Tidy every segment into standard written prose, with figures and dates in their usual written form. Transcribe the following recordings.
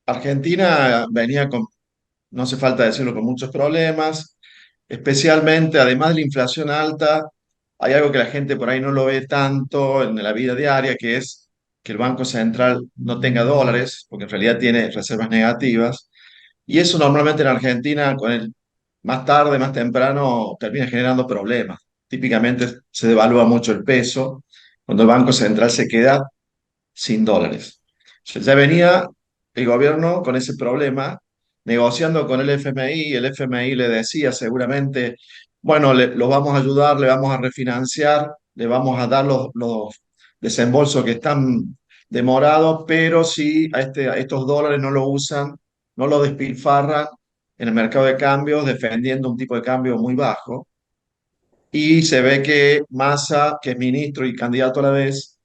Argentina venía con, no hace falta decirlo, con muchos problemas, especialmente, además de la inflación alta, hay algo que la gente por ahí no lo ve tanto en la vida diaria, que es que el Banco Central no tenga dólares, porque en realidad tiene reservas negativas, y eso normalmente en Argentina, más tarde, más temprano, termina generando problemas. Típicamente se devalúa mucho el peso cuando el Banco Central se queda sin dólares. Ya venía el gobierno con ese problema, negociando con el FMI, y el FMI le decía seguramente, bueno, los vamos a ayudar, le vamos a refinanciar, le vamos a dar los desembolsos que están demorados, pero si a estos dólares no lo usan, no lo despilfarran en el mercado de cambios, defendiendo un tipo de cambio muy bajo. Y se ve que Massa, que es ministro y candidato a la vez,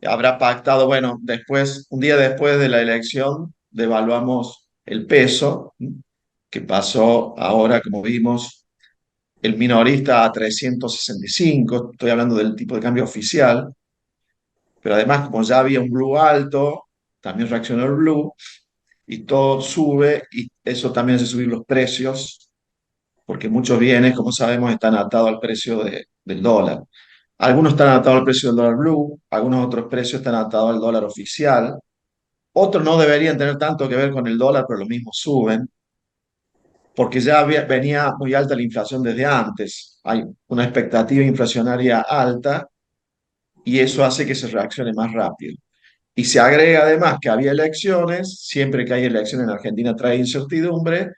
habrá pactado, bueno, después, un día después de la elección, devaluamos el peso, que pasó ahora, como vimos, el minorista a 365. Estoy hablando del tipo de cambio oficial, pero además, como ya había un blue alto, también reaccionó el blue y todo sube, y eso también hace subir los precios, porque muchos bienes, como sabemos, están atados al precio del dólar. Algunos están atados al precio del dólar blue, algunos otros precios están atados al dólar oficial. Otros no deberían tener tanto que ver con el dólar, pero lo mismo suben, porque ya venía muy alta la inflación desde antes. Hay una expectativa inflacionaria alta y eso hace que se reaccione más rápido. Y se agrega además que había elecciones, siempre que hay elecciones en Argentina trae incertidumbre,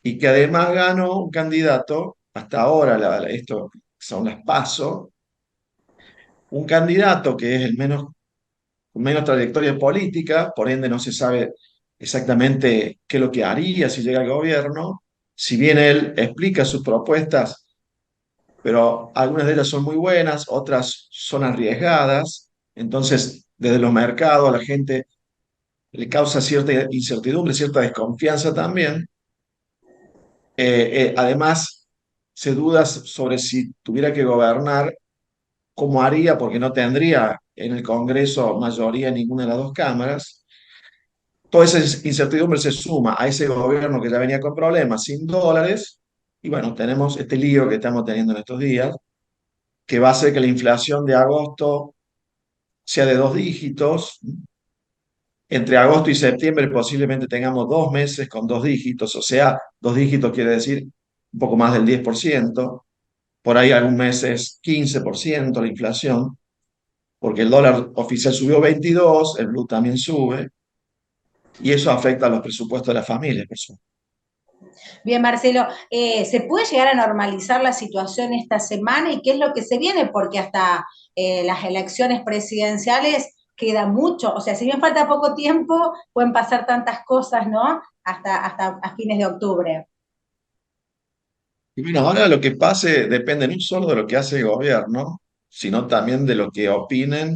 y que además ganó un candidato, hasta ahora, esto son las PASO, un candidato que es el con menos trayectoria política, por ende no se sabe exactamente qué es lo que haría si llega al gobierno, si bien él explica sus propuestas, pero algunas de ellas son muy buenas, otras son arriesgadas, entonces desde los mercados a la gente le causa cierta incertidumbre, cierta desconfianza también. Además, se duda sobre si tuviera que gobernar, cómo haría, porque no tendría en el Congreso mayoría en ninguna de las dos cámaras. Toda esa incertidumbre se suma a ese gobierno que ya venía con problemas, sin dólares, y bueno, tenemos este lío que estamos teniendo en estos días, que va a hacer que la inflación de agosto sea de dos dígitos. Entre agosto y septiembre posiblemente tengamos 2 meses con dos dígitos, o sea, dos dígitos quiere decir un poco más del 10%. Por ahí algún mes es 15% la inflación, porque el dólar oficial subió 22, el blue también sube, y eso afecta a los presupuestos de las familias, por supuesto. Bien, Marcelo, ¿se puede llegar a normalizar la situación esta semana y qué es lo que se viene? Porque hasta las elecciones presidenciales queda mucho, o sea, si bien falta poco tiempo, pueden pasar tantas cosas, ¿no? Hasta a fines de octubre. Y bueno, ahora lo que pase depende no solo de lo que hace el gobierno, sino también de lo que opinen,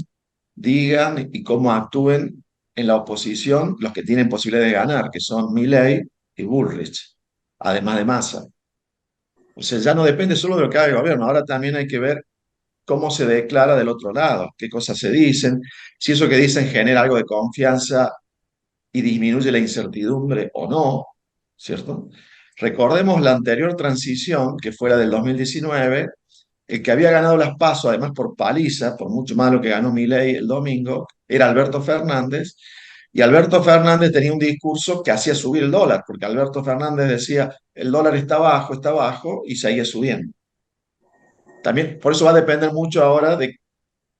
digan y cómo actúen en la oposición los que tienen posibilidad de ganar, que son Milei y Bullrich, además de Massa. O sea, ya no depende solo de lo que haga el gobierno, ahora también hay que ver cómo se declara del otro lado, qué cosas se dicen, si eso que dicen genera algo de confianza y disminuye la incertidumbre o no, ¿cierto? Recordemos la anterior transición, que fue la del 2019, el que había ganado las PASO, además por paliza, por mucho más de lo que ganó Milei el domingo, era Alberto Fernández, y Alberto Fernández tenía un discurso que hacía subir el dólar, porque Alberto Fernández decía, el dólar está bajo, y seguía subiendo. También, por eso va a depender mucho ahora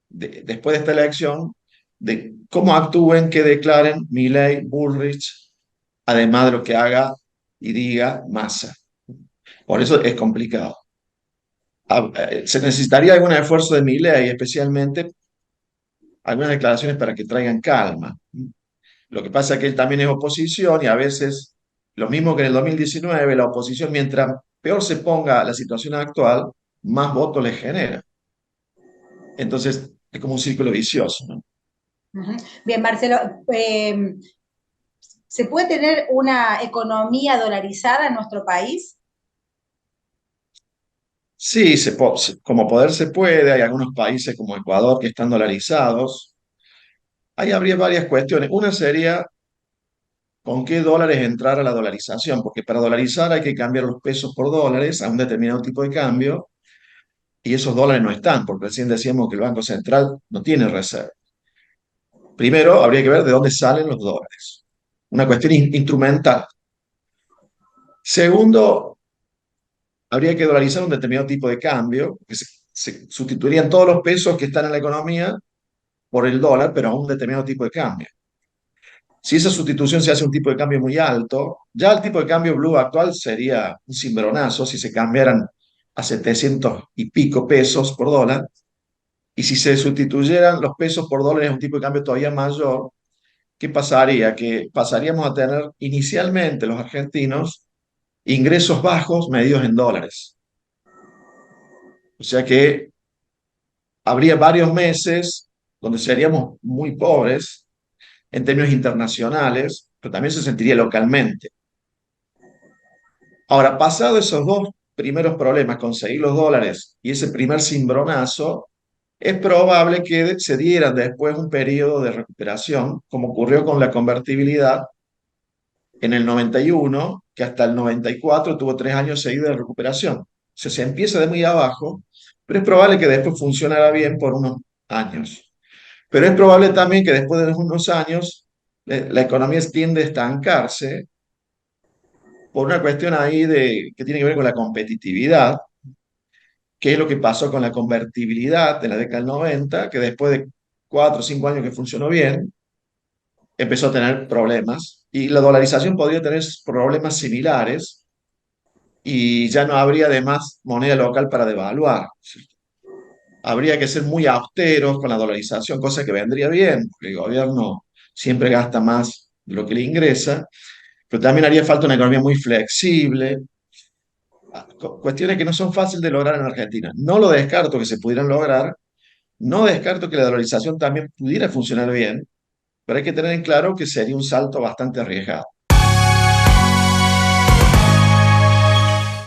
después de esta elección, de cómo actúen, qué declaren Milei, Bullrich, además de lo que haga y diga Massa. Por eso es complicado. Se necesitaría algún esfuerzo de Milei, especialmente algunas declaraciones para que traigan calma. Lo que pasa es que él también es oposición y a veces, lo mismo que en el 2019, la oposición, mientras peor se ponga la situación actual, más votos le genera. Entonces, es como un círculo vicioso, ¿no? Ujú. Bien, Marcelo, ¿se puede tener una economía dolarizada en nuestro país? Sí, como poder se puede, hay algunos países como Ecuador que están dolarizados. Ahí habría varias cuestiones. Una sería con qué dólares entrar a la dolarización, porque para dolarizar hay que cambiar los pesos por dólares a un determinado tipo de cambio, y esos dólares no están, porque recién decíamos que el Banco Central no tiene reserva. Primero, habría que ver de dónde salen los dólares. Una cuestión instrumental. Segundo, habría que dolarizar un determinado tipo de cambio, que se sustituirían todos los pesos que están en la economía por el dólar, pero a un determinado tipo de cambio. Si esa sustitución se hace a un tipo de cambio muy alto, ya el tipo de cambio blue actual sería un cimbronazo si se cambiaran a 700 y pico pesos por dólar, y si se sustituyeran los pesos por dólares a un tipo de cambio todavía mayor, ¿qué pasaría? Que pasaríamos a tener inicialmente los argentinos ingresos bajos medidos en dólares. O sea que habría varios meses donde seríamos muy pobres en términos internacionales, pero también se sentiría localmente. Ahora, pasado esos dos primeros problemas, conseguir los dólares y ese primer cimbronazo, es probable que se diera después un periodo de recuperación, como ocurrió con la convertibilidad en el 91, que hasta el 94 tuvo 3 años seguidos de recuperación. O sea, se empieza de muy abajo, pero es probable que después funcionara bien por unos años. Pero es probable también que después de unos años la economía tiende a estancarse por una cuestión ahí que tiene que ver con la competitividad, que es lo que pasó con la convertibilidad de la década del 90, que después de 4 o 5 años que funcionó bien, empezó a tener problemas. Y la dolarización podría tener problemas similares y ya no habría además moneda local para devaluar. Habría que ser muy austeros con la dolarización, cosa que vendría bien, porque el gobierno siempre gasta más de lo que le ingresa, pero también haría falta una economía muy flexible, cuestiones que no son fáciles de lograr en Argentina. No lo descarto que se pudieran lograr, no descarto que la dolarización también pudiera funcionar bien, pero hay que tener en claro que sería un salto bastante arriesgado.